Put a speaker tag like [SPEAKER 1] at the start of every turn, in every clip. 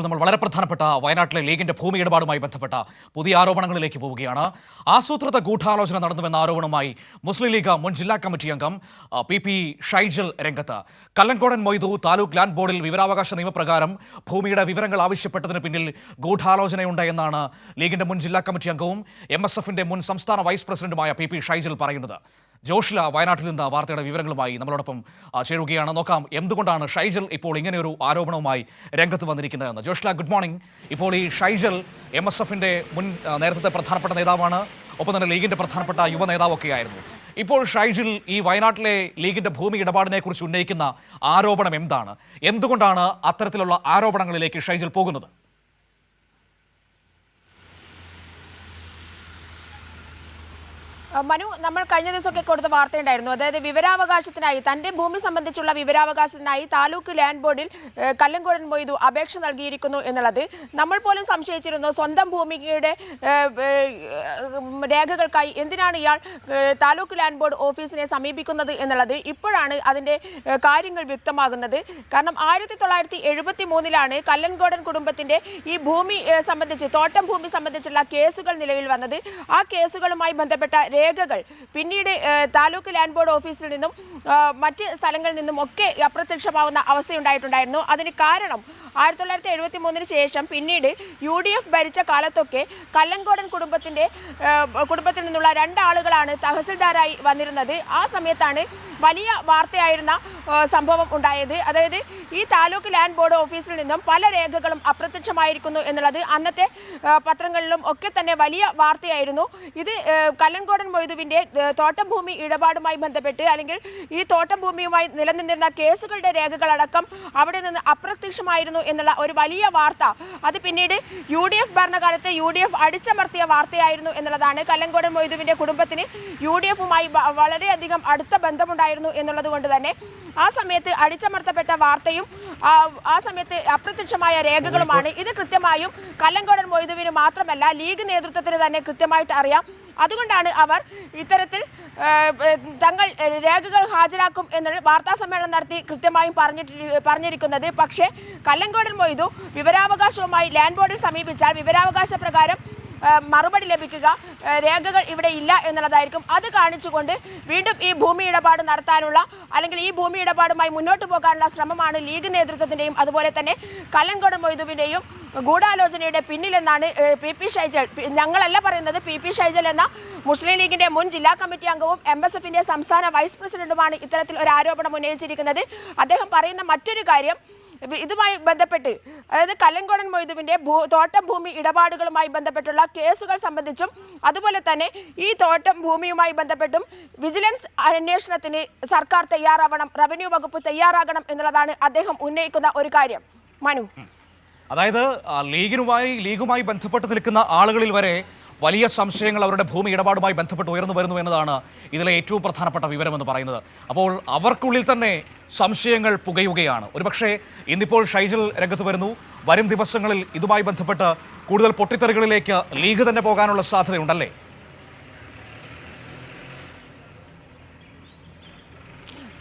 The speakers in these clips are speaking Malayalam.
[SPEAKER 1] നമ്മൾ വളരെ പ്രധാനപ്പെട്ട വയനാട്ടിലെ ലീഗിന്റെ ഭൂമി ഇടപാടുമായി ബന്ധപ്പെട്ട പുതിയ ആരോപണങ്ങളിലേക്ക് പോവുകയാണ്. ആസൂത്രിത ഗൂഢാലോചന നടന്നുവെന്ന ആരോപണവുമായി മുസ്ലിം ലീഗ് മുൻ ജില്ലാ കമ്മിറ്റി അംഗം പി ഷൈജൽ രംഗത്ത്. കല്ലങ്കോടൻ മൊയ്തു താലൂക്ക് ലാൻഡ് ബോർഡിൽ വിവരാവകാശ നിയമപ്രകാരം ഭൂമിയുടെ വിവരങ്ങൾ ആവശ്യപ്പെട്ടതിന് പിന്നിൽ ഗൂഢാലോചനയുണ്ട് എന്നാണ് ലീഗിന്റെ മുൻ ജില്ലാ കമ്മിറ്റി അംഗവും MSFന്റെ മുൻ സംസ്ഥാന വൈസ് പ്രസിഡന്റുമായ പി ഷൈജൽ പറയുന്നത്. ജോഷ്ല വയനാട്ടിൽ നിന്ന് വാർത്തയുടെ വിവരങ്ങളുമായി നമ്മളോടൊപ്പം ചേരുകയാണ്. നോക്കാം എന്തുകൊണ്ടാണ് ഷൈജൽ ഇപ്പോൾ ഇങ്ങനെയൊരു ആരോപണവുമായി രംഗത്ത് വന്നിരിക്കുന്നതെന്ന്. Joshla, good morning. ഇപ്പോൾ ഈ ഷൈജൽ MSFന്റെ മുൻ നേരത്തെ പ്രധാനപ്പെട്ട നേതാവാണ്, ഒപ്പം തന്നെ ലീഗിന്റെ പ്രധാനപ്പെട്ട യുവ നേതാവൊക്കെയായിരുന്നു. ഇപ്പോൾ ഷൈജൽ ഈ വയനാട്ടിലെ ലീഗിന്റെ ഭൂമി ഇടപാടിനെ കുറിച്ച് ഉന്നയിക്കുന്ന ആരോപണം എന്താണ്? എന്തുകൊണ്ടാണ് അത്തരത്തിലുള്ള ആരോപണങ്ങളിലേക്ക് ഷൈജൽ പോകുന്നത്?
[SPEAKER 2] മനു, നമ്മൾ കഴിഞ്ഞ ദിവസമൊക്കെ കൊടുത്ത വാർത്തയുണ്ടായിരുന്നു. അതായത് വിവരാവകാശത്തിനായി, തന്റെ ഭൂമി സംബന്ധിച്ചുള്ള വിവരാവകാശത്തിനായി താലൂക്ക് ലാൻഡ് ബോർഡിൽ കല്ലങ്കോടൻ മൊയ്തു അപേക്ഷ നൽകിയിരിക്കുന്നു എന്നുള്ളത്. നമ്മൾ പോലും സംശയിച്ചിരുന്നു, സ്വന്തം ഭൂമിയുടെ രേഖകൾക്കായി എന്തിനാണ് ഇയാൾ താലൂക്ക് ലാൻഡ് ബോർഡ് ഓഫീസിനെ സമീപിക്കുന്നത് എന്നുള്ളത്. ഇപ്പോഴാണ് അതിൻ്റെ കാര്യങ്ങൾ വ്യക്തമാകുന്നത്. കാരണം 1973 കല്ലങ്കോടൻ കുടുംബത്തിൻ്റെ ഈ ഭൂമി സംബന്ധിച്ച്, തോട്ടം ഭൂമി സംബന്ധിച്ചുള്ള കേസുകൾ നിലവിൽ വന്നത്. ആ കേസുകളുമായി ബന്ധപ്പെട്ട രേഖകൾ പിന്നീട് താലൂക്ക് ലാൻഡ് ബോർഡ് ഓഫീസിൽ നിന്നും മറ്റ് സ്ഥലങ്ങളിൽ നിന്നും ഒക്കെ അപ്രത്യക്ഷമാവുന്ന അവസ്ഥയുണ്ടായിട്ടുണ്ടായിരുന്നു. അതിന് കാരണം 1973 ശേഷം പിന്നീട് UDF ഭരിച്ച കാലത്തൊക്കെ കല്ലങ്കോടൻ കുടുംബത്തിൽ നിന്നുള്ള 2 ആളുകളാണ് തഹസിൽദാരായി വന്നിരുന്നത്. ആ സമയത്താണ് വലിയ വാർത്തയായിരുന്ന സംഭവം ഉണ്ടായത്. അതായത് ഈ താലൂക്ക് ലാൻഡ് ബോർഡ് ഓഫീസിൽ നിന്നും പല രേഖകളും അപ്രത്യക്ഷമായിരിക്കുന്നു എന്നുള്ളത് അന്നത്തെ പത്രങ്ങളിലും ഒക്കെ തന്നെ വലിയ വാർത്തയായിരുന്നു. ഇത് കല്ലങ്കോടൻ മൊയ്തുവിൻ്റെ തോട്ടം ഭൂമി ഇടപാടുമായി ബന്ധപ്പെട്ട്, അല്ലെങ്കിൽ ഈ തോട്ടം ഭൂമിയുമായി നിലനിന്നിരുന്ന കേസുകളുടെ രേഖകളടക്കം അവിടെ നിന്ന് അപ്രത്യക്ഷമായിരുന്നു എന്നുള്ള ഒരു വലിയ വാർത്ത, അത് പിന്നീട് UDF ഭരണകാലത്ത് UDF അടിച്ചമർത്തിയ വാർത്തയായിരുന്നു എന്നുള്ളതാണ്. കല്ലങ്കോടൻ മൊയ്തുവിൻ്റെ കുടുംബത്തിന് UDFുമായി വളരെയധികം അടുത്ത ബന്ധമുണ്ടായിരുന്നു എന്നുള്ളത് കൊണ്ട് തന്നെ ആ സമയത്ത് അടിച്ചമർത്തപ്പെട്ട വാർത്തയും ആ സമയത്ത് അപ്രത്യക്ഷമായ രേഖകളുമാണ്. ഇത് കൃത്യമായും കല്ലങ്കോടൻ മൊയ്തുവിന് മാത്രമല്ല, ലീഗ് നേതൃത്വത്തിന് തന്നെ കൃത്യമായിട്ട് അറിയാം. അതുകൊണ്ടാണ് അവർ ഇത്തരത്തിൽ തങ്ങൾ രേഖകൾ ഹാജരാക്കും എന്ന് വാർത്താ സമ്മേളനം നടത്തി കൃത്യമായും പറഞ്ഞിരിക്കുന്നത്. പക്ഷേ കല്ലങ്കോടൻ മൊയ്തു വിവരാവകാശവുമായി ലാൻഡ് ബോർഡിൽ സമീപിച്ചാൽ വിവരാവകാശ പ്രകാരം മറുപടി ലഭിക്കുക, രേഖകൾ ഇവിടെ ഇല്ല എന്നുള്ളതായിരിക്കും. അത് കാണിച്ചുകൊണ്ട് വീണ്ടും ഈ ഭൂമി ഇടപാട് നടത്താനുള്ള, അല്ലെങ്കിൽ ഈ ഭൂമി ഇടപാടുമായി മുന്നോട്ട് പോകാനുള്ള ശ്രമമാണ് ലീഗ് നേതൃത്വത്തിൻ്റെയും അതുപോലെ തന്നെ കല്ലങ്കോടൻ മൊയ്തുവിൻ്റെയും ഗൂഢാലോചനയുടെ പിന്നിലെന്നാണ് പി ഷൈജൽ, ഞങ്ങളല്ല പറയുന്നത്, പി ഷൈജൽ എന്ന മുസ്ലിം ലീഗിന്റെ മുൻ ജില്ലാ കമ്മിറ്റി അംഗവും MSFന്റെ സംസ്ഥാന വൈസ് പ്രസിഡന്റുമാണ് ഇത്തരത്തിൽ ഒരു ആരോപണം ഉന്നയിച്ചിരിക്കുന്നത്. അദ്ദേഹം പറയുന്ന മറ്റൊരു കാര്യം, ഇതുമായി ബന്ധപ്പെട്ട്, അതായത് കല്ലങ്കോടൻ മൊയ്തുവിൻ്റെ തോട്ടം ഭൂമി ഇടപാടുകളുമായി ബന്ധപ്പെട്ടുള്ള കേസുകൾ സംബന്ധിച്ചും അതുപോലെ തന്നെ ഈ തോട്ടം ഭൂമിയുമായി ബന്ധപ്പെട്ടും വിജിലൻസ് അന്വേഷണത്തിന് സർക്കാർ തയ്യാറാവണം, റവന്യൂ വകുപ്പ് തയ്യാറാകണം എന്നുള്ളതാണ് അദ്ദേഹം ഉന്നയിക്കുന്ന ഒരു കാര്യം. മനു,
[SPEAKER 1] അതായത് ലീഗുമായി ബന്ധപ്പെട്ട് നിൽക്കുന്ന ആളുകളിൽ വരെ വലിയ സംശയങ്ങൾ അവരുടെ ഭൂമി ഇടപാടുമായി ബന്ധപ്പെട്ട് ഉയർന്നു വരുന്നു എന്നതാണ് ഇതിലെ ഏറ്റവും പ്രധാനപ്പെട്ട വിവരമെന്ന് പറയുന്നത്. അപ്പോൾ അവർക്കുള്ളിൽ തന്നെ സംശയങ്ങൾ പുകയുകയാണ്. ഒരുപക്ഷെ ഇന്നിപ്പോൾ ഷൈജൽ രംഗത്ത് വരുന്നു. വരും ദിവസങ്ങളിൽ ഇതുമായി ബന്ധപ്പെട്ട് കൂടുതൽ പൊട്ടിത്തെറികളിലേക്ക് ലീഗ് തന്നെ പോകാനുള്ള സാധ്യതയുണ്ടല്ലേ?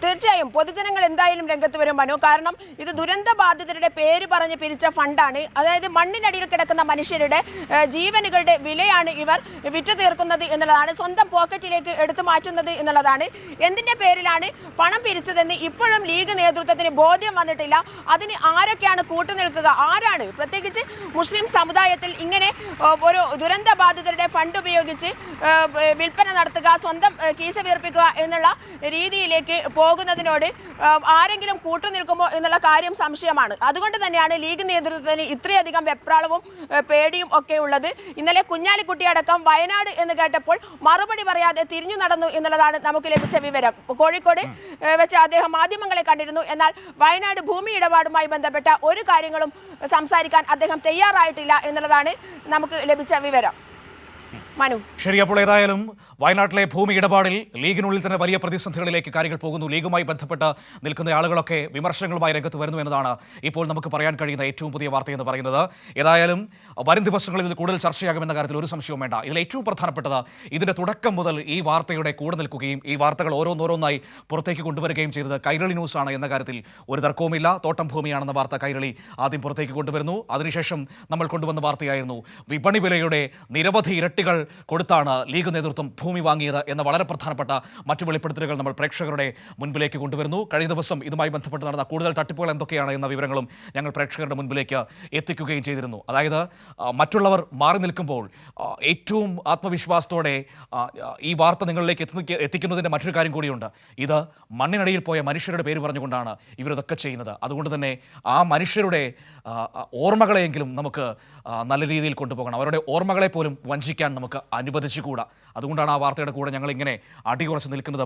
[SPEAKER 2] തീർച്ചയായും പൊതുജനങ്ങൾ എന്തായാലും രംഗത്ത് വരും മനു. കാരണം ഇത് ദുരന്ത ബാധിതരുടെ പേര് പറഞ്ഞ് പിരിച്ച ഫണ്ടാണ്. അതായത് മണ്ണിനടിയിൽ കിടക്കുന്ന മനുഷ്യരുടെ ജീവനുകളുടെ വിലയാണ് ഇവർ വിറ്റു തീർക്കുന്നത് എന്നുള്ളതാണ്, സ്വന്തം പോക്കറ്റിലേക്ക് എടുത്തു മാറ്റുന്നത് എന്നുള്ളതാണ്. എന്തിൻ്റെ പേരിലാണ് പണം പിരിച്ചതെന്ന് ഇപ്പോഴും ലീഗ് നേതൃത്വത്തിന് ബോധ്യം വന്നിട്ടില്ല. അതിന് ആരൊക്കെയാണ് കൂട്ടുനിൽക്കുക, ആരാണ് പ്രത്യേകിച്ച് മുസ്ലിം സമുദായത്തിൽ ഇങ്ങനെ ഒരു ദുരന്ത ബാധിതരുടെ ഫണ്ട് ഉപയോഗിച്ച് വിൽപ്പന നടത്തുക, സ്വന്തം കീശ വീർപ്പിക്കുക എന്നുള്ള രീതിയിലേക്ക് പോകുന്നതിനോട് ആരെങ്കിലും കൂട്ടുനിൽക്കുമോ എന്നുള്ള കാര്യം സംശയമാണ്. അതുകൊണ്ട് തന്നെയാണ് ലീഗ് നേതൃത്വത്തിന് ഇത്രയധികം വെപ്രാളവും പേടിയും ഒക്കെ ഉള്ളത്. ഇന്നലെ കുഞ്ഞാലിക്കുട്ടി അടക്കം വയനാട് എന്ന് കേട്ടപ്പോൾ മറുപടി പറയാതെ തിരിഞ്ഞു നടന്നു എന്നുള്ളതാണ് നമുക്ക് ലഭിച്ച വിവരം. കോഴിക്കോട് വെച്ച് അദ്ദേഹം മാധ്യമങ്ങളെ കണ്ടിരുന്നു. എന്നാൽ വയനാട് ഭൂമി ഇടപാടുമായി ബന്ധപ്പെട്ട ഒരു കാര്യങ്ങളും സംസാരിക്കാൻ അദ്ദേഹം തയ്യാറായിട്ടില്ല എന്നുള്ളതാണ് നമുക്ക് ലഭിച്ച വിവരം. മനു.
[SPEAKER 1] ശരി, അപ്പോൾ ഏതായാലും വയനാട്ടിലെ ഭൂമി ഇടപാടിൽ ലീഗിനുള്ളിൽ തന്നെ വലിയ പ്രതിസന്ധികളിലേക്ക് കാര്യങ്ങൾ പോകുന്നു. ലീഗുമായി ബന്ധപ്പെട്ട് നിൽക്കുന്ന ആളുകളൊക്കെ വിമർശനങ്ങളുമായി രംഗത്ത് വരുന്നു എന്നതാണ് ഇപ്പോൾ നമുക്ക് പറയാൻ കഴിയുന്ന ഏറ്റവും പുതിയ വാർത്തയെന്ന് പറയുന്നത്. ഏതായാലും വരും ദിവസങ്ങളിൽ ഇത് കൂടുതൽ ചർച്ചയാകുമെന്ന കാര്യത്തിൽ ഒരു സംശയവും വേണ്ട. ഇതിൽ ഏറ്റവും പ്രധാനപ്പെട്ടത് ഇതിന്റെ തുടക്കം മുതൽ ഈ വാർത്തയുടെ കൂടെ നിൽക്കുകയും ഈ വാർത്തകൾ ഓരോന്നോരോന്നായി പുറത്തേക്ക് കൊണ്ടുവരികയും ചെയ്തത് കൈരളി ന്യൂസാണ് എന്ന കാര്യത്തിൽ ഒരു തർക്കവുമില്ല. തോട്ടം ഭൂമിയാണെന്ന വാർത്ത കൈരളി ആദ്യം പുറത്തേക്ക് കൊണ്ടുവരുന്നു. അതിനുശേഷം നമ്മൾ കൊണ്ടുവന്ന വാർത്തയായിരുന്നു വിപണി വിലയുടെ നിരവധി ഇരട്ടികൾ കൊടുത്താണ് ലീഗ് നേതൃത്വം ഭൂമി വാങ്ങിയത് എന്ന വളരെ പ്രധാനപ്പെട്ട മറ്റു വെളിപ്പെടുത്തലുകൾ നമ്മൾ പ്രേക്ഷകരുടെ മുൻപിലേക്ക് കൊണ്ടുവരുന്നു. കഴിഞ്ഞ ദിവസം ഇതുമായി ബന്ധപ്പെട്ട് നടന്ന കൂടുതൽ തട്ടിപ്പുകൾ എന്തൊക്കെയാണ് എന്ന വിവരങ്ങളും ഞങ്ങൾ പ്രേക്ഷകരുടെ മുൻപിലേക്ക് എത്തിക്കുകയും ചെയ്തിരുന്നു. അതായത് മറ്റുള്ളവർ മാറി നിൽക്കുമ്പോൾ ഏറ്റവും ആത്മവിശ്വാസത്തോടെ ഈ വാർത്ത നിങ്ങളിലേക്ക് എത്തിക്കുന്നതിൻ്റെ മറ്റൊരു കാര്യം കൂടിയുണ്ട്. ഇത് മണ്ണിനടിയിൽ പോയ മനുഷ്യരുടെ പേര് പറഞ്ഞുകൊണ്ടാണ് ഇവരിതൊക്കെ ചെയ്യുന്നത്. അതുകൊണ്ട് തന്നെ ആ മനുഷ്യരുടെ ഓർമ്മകളെയെങ്കിലും നമുക്ക് നല്ല രീതിയിൽ കൊണ്ടുപോകണം. അവരുടെ ഓർമ്മകളെ പോലും വഞ്ചിക്കാൻ നമുക്ക് അനുവദിച്ചുകൂടാ. അതുകൊണ്ടാണ് ആ വാർത്തയുടെ കൂടെ ഞങ്ങൾ ഇങ്ങനെ അടിയുറച്ച് നിൽക്കുന്നത്.